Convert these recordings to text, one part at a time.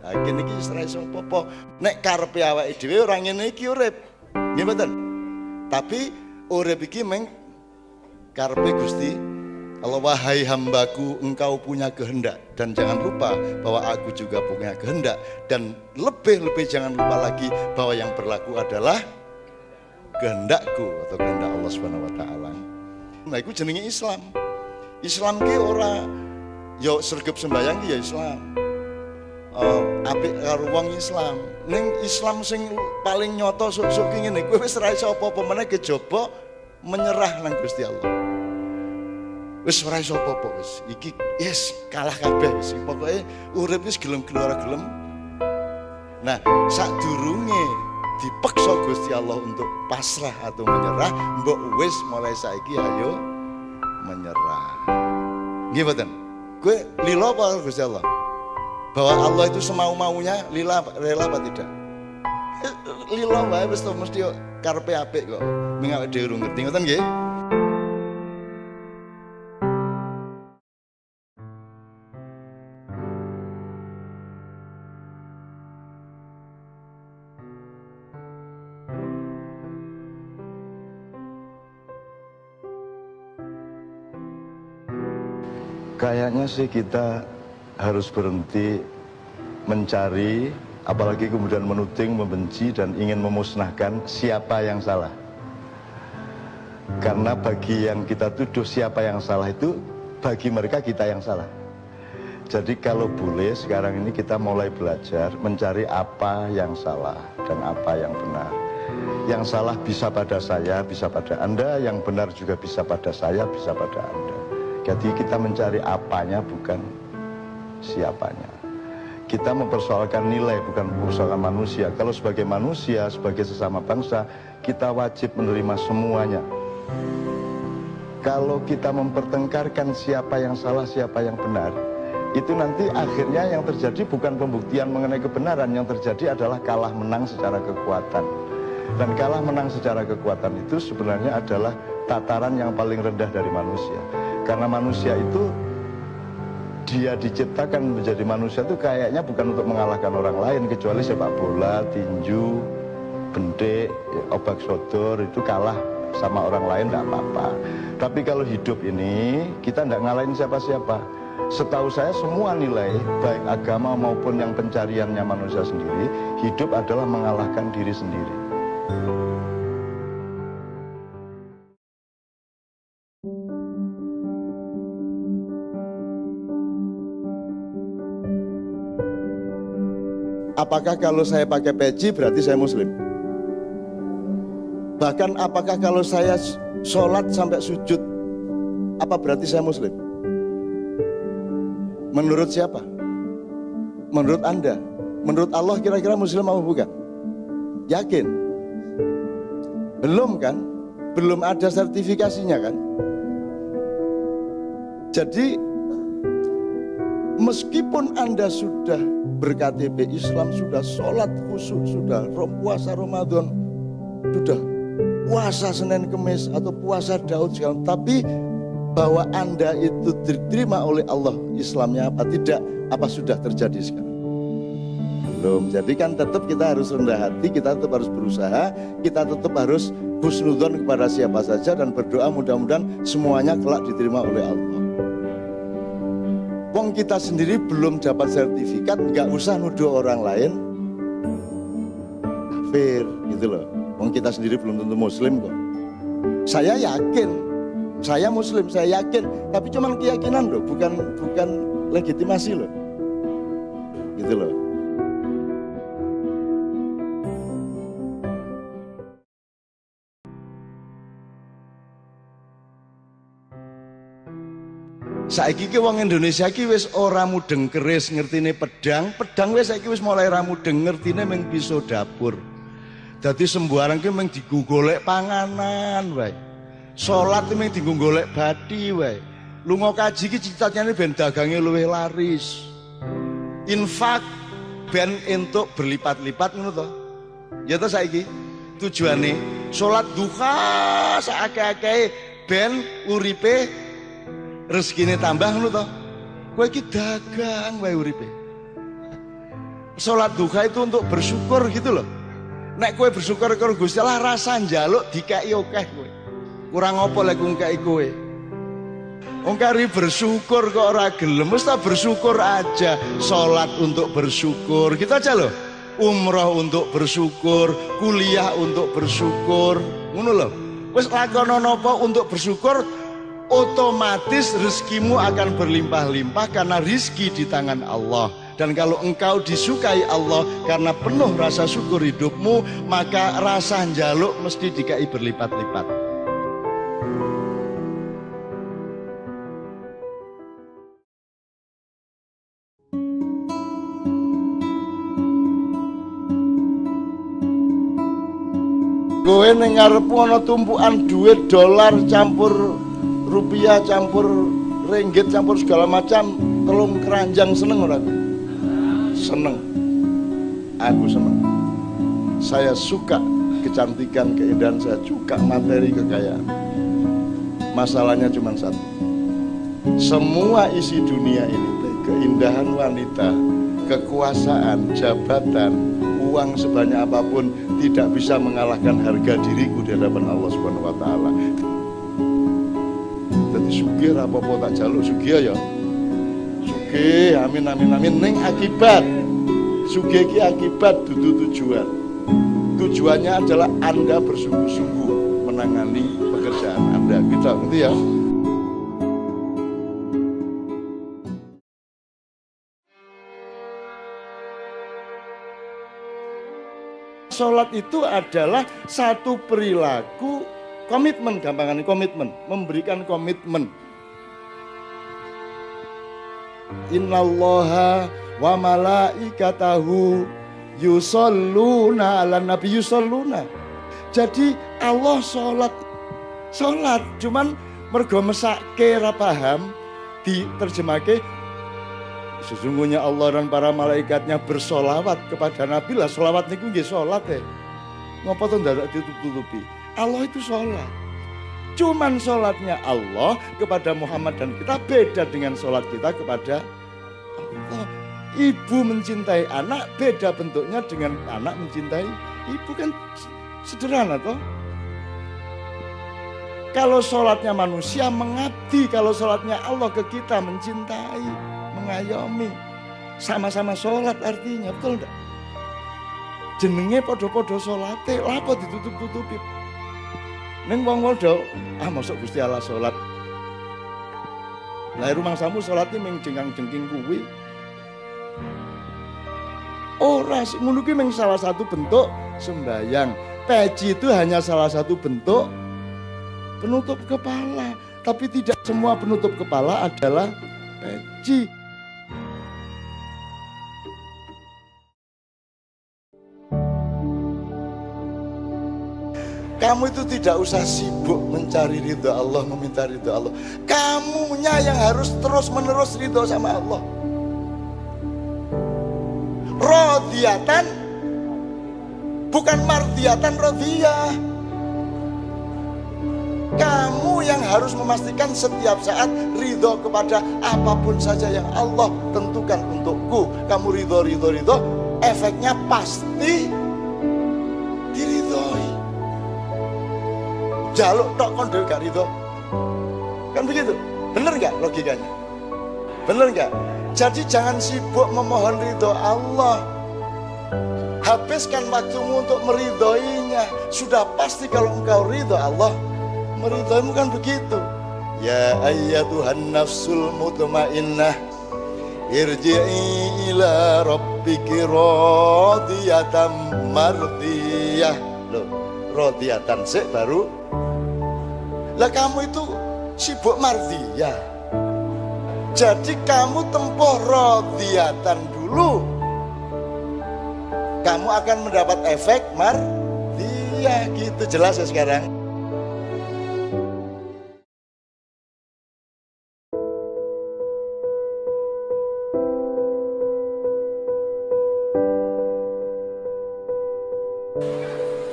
Kene iki wis ora iso apa-apa. Nek karepe awake dhewe ora ngene iki urip. Nggih mboten? Tapi urip iki meng karepe Gusti Allah. Wahai hambaku, engkau punya kehendak, dan jangan lupa bahwa aku juga punya kehendak, dan lebih-lebih jangan lupa lagi bahwa yang berlaku adalah kehendakku atau kehendak Allah Subhanahu wa taala. Nah, iku jenenge Islam. Islam ki ora yo sregep sembayang ki ya Islam. Apik karo wong Islam. Ning Islam sing paling nyoto sok-sok ki ngene, kowe wis ora iso apa-apa meneh kejaba menyerah nang Gusti Allah. Wis ora iso apa-apa wis. Iki yes kalah kabeh wis. Pokoke urip wis gelem-gelem ora gelem. Nah, sadurunge dipeksa Gusti Allah untuk pasrah atau menyerah, mbok wis mulai saiki ayo menyerah. Nggih mboten? Kowe lila apa Gusti Allah? Bahwa Allah itu semau-maunya, rela apa tidak? Lila wae wis mesti karepe apik kok. Ming awake dhewe ngerti ngoten nggih? Kayaknya sih kita harus berhenti mencari, apalagi kemudian menuding, membenci, dan ingin memusnahkan siapa yang salah. Karena bagi yang kita tuduh siapa yang salah itu, bagi mereka kita yang salah. Jadi kalau boleh sekarang ini kita mulai belajar mencari apa yang salah dan apa yang benar. Yang salah bisa pada saya, bisa pada Anda, yang benar juga bisa pada saya, bisa pada Anda. Jadi kita mencari apanya, bukan siapanya. Kita mempersoalkan nilai, bukan mempersoalkan manusia. Kalau sebagai manusia, sebagai sesama bangsa, kita wajib menerima semuanya. Kalau kita mempertengkarkan siapa yang salah, siapa yang benar, itu nanti akhirnya yang terjadi bukan pembuktian mengenai kebenaran. Yang terjadi adalah kalah menang secara kekuatan. Dan kalah menang secara kekuatan itu sebenarnya adalah tataran yang paling rendah dari manusia. Karena manusia itu, dia diciptakan menjadi manusia itu kayaknya bukan untuk mengalahkan orang lain, kecuali sepak bola, tinju, bendik, obak sodor, itu kalah sama orang lain tidak apa-apa. Tapi kalau hidup ini kita tidak ngalahin siapa-siapa. Setahu saya semua nilai, baik agama maupun yang pencariannya manusia sendiri, hidup adalah mengalahkan diri sendiri. Apakah kalau saya pakai peci berarti saya muslim? Bahkan apakah kalau saya sholat sampai sujud, apa berarti saya muslim? Menurut siapa? Menurut Anda? Menurut Allah kira-kira muslim apa bukan? Yakin? Belum kan? Belum ada sertifikasinya kan? Jadi meskipun Anda sudah berKTP Islam, sudah sholat khusyuk, sudah puasa Ramadan, sudah puasa Senin Kemis atau puasa Daud segala, tapi bahwa Anda itu diterima oleh Allah Islamnya apa tidak, apa sudah terjadi sekarang? Belum. Jadi kan tetap kita harus rendah hati, kita tetap harus berusaha, kita tetap harus husnudzon kepada siapa saja dan berdoa mudah-mudahan semuanya kelak diterima oleh Allah. Wong kita sendiri belum dapat sertifikat, nggak usah nuduh orang lain kafir gitu loh. Wong kita sendiri belum tentu muslim kok. Saya yakin, saya muslim, saya yakin, tapi cuman keyakinan loh, bukan legitimasi loh, gitu loh. Saiki ki wong Indonesia ki wis ora mudeng keris ngertine pedang wis saiki wis mulai ra mudeng ngertine mung pisau dapur. Dadi sembarang ki mung dienggo golek panganan wae. Salat ki mung dienggo golek bathi wae. Lunga kaji ki cita-citane ben dagange luwih laris. Infak ben entuk berlipat-lipat ngono to. Ya to saiki tujuane salat duha sakake-akeh ben uripe rezekine tambah ngono to. Kowe iki dagang wae uripe. Sholat duha itu untuk bersyukur gitu loh. Nek kowe bersyukur karo Gusti Allah rasa njaluk dikai akeh kowe. Kurang apa lek ngkai kowe. Wong kari bersyukur kok ora gelem, wis ta bersyukur aja. Sholat untuk bersyukur, gitu aja loh. Umroh untuk bersyukur, kuliah untuk bersyukur, ngono loh. Wis lakono napa untuk bersyukur, otomatis rezekimu akan berlimpah-limpah karena rizki di tangan Allah. Dan kalau engkau disukai Allah karena penuh rasa syukur hidupmu, maka rasa njaluk mesti dikai berlipat-lipat. Kowe ning ngarepmu ana tumpukan duit dolar campur rupiah campur ringgit campur segala macam, telung keranjang, seneng ora? Seneng. Aku seneng. Saya suka kecantikan, keindahan, saya suka materi, kekayaan. Masalahnya cuma satu. Semua isi dunia ini, keindahan wanita, kekuasaan, jabatan, uang sebanyak apapun tidak bisa mengalahkan harga diriku di hadapan Allah Subhanahu wa taala. Jadi sugih apa-apa tak jaluk sugih ya. Sugih, amin amin amin, ning akibat. Sugih ki akibat dudu tujuan. Tujuannya adalah Anda bersungguh-sungguh menangani pekerjaan Anda. Kita ngerti ya? Sholat itu adalah satu perilaku komitmen, gampangannya komitmen, memberikan komitmen. Innallaha wa malaikatahu yusholluna ala nabi yusholluna. Jadi Allah sholat, cuman mergo mesake ra paham diterjemahke. Sesungguhnya Allah dan para malaikatnya bersolawat kepada Nabi lah. Solawat niku nggih sholat ya. Ngapa tuh ndak ditutup-tutupi? Allah itu sholat. Cuman sholatnya Allah kepada Muhammad dan kita beda dengan sholat kita kepada Allah. Ibu mencintai anak beda bentuknya dengan anak mencintai ibu, kan sederhana toh. Kalau sholatnya manusia mengabdi, kalau sholatnya Allah ke kita mencintai, mengayomi, sama-sama sholat artinya, betul enggak? Jenenge podo-podo sholate, lapo ditutup-tutupi. Neng wong do, masuk Gusti Allah sholat. Lah rumangsamu sholatnya meng jengking kuwi. Ora sih, ngono kuwi meng salah satu bentuk sembahyang. Peci itu hanya salah satu bentuk penutup kepala, tapi tidak semua penutup kepala adalah peci. Kamu itu tidak usah sibuk mencari ridho Allah, meminta ridho Allah. Kamunya yang harus terus-menerus ridho sama Allah. Rodiyatan, bukan mardiyatan, rodiyah. Kamu yang harus memastikan setiap saat ridho kepada apapun saja yang Allah tentukan untukku. Kamu ridho, efeknya pasti diridhoi. Jaluk tok kon dhewe gak ridho. Kan begitu? Bener gak logikanya? Bener gak? Jadi jangan sibuk memohon ridho Allah. Habiskan waktumu untuk meridhoinya. Sudah pasti kalau engkau ridho Allah, meridhoimu, kan begitu. Ya ayyatuhan nafsul mutmainnah, irji'i ila rabbiki radiyatan mardiyah. Loh, radiyatan sik baru. Lah kamu itu sibuk mardiyah. Jadi kamu tempuh radiyatan dulu, kamu akan mendapat efek mardiyah. Gitu, jelas ya sekarang?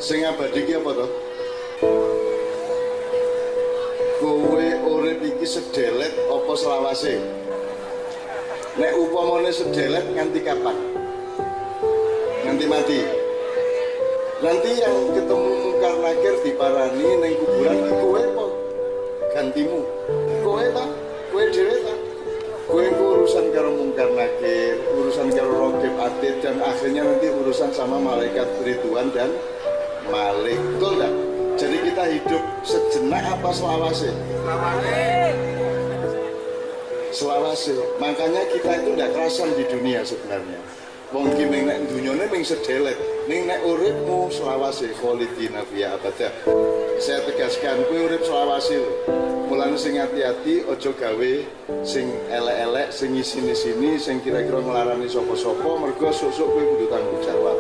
Sing abadi ki apa to? Kowe urip iki sedelet apa selawase? Nek upamane sedelet nganti kapan? Nanti mati. Nanti yang ketemu mungkar nakir diparani neng kuburan ki kowe apa gantimu? Kowe ta? Kowe dhewe ta? Kowe urusan karo mungkar nakir, urusan karo raqib atid, dan akhirnya nanti urusan sama malaikat Ridwan dan Malik. Betul tak? Jadi kita hidup sejenak apa selawase? Selawase. Makanya kita itu tidak kerasan di dunia sebenarnya. Wong ki ning nek dunyane ming sedelet, ning nek uripmu selawase kholidina fiha abada. Saya tegaskan kowe urip selawase lho. Mulane sing hati-hati aja gawe sing elek-elek, sing isine-sini, sing kira-kira nglarani sapa-sapa mergo sesuk kowe kudu tanggung jawab.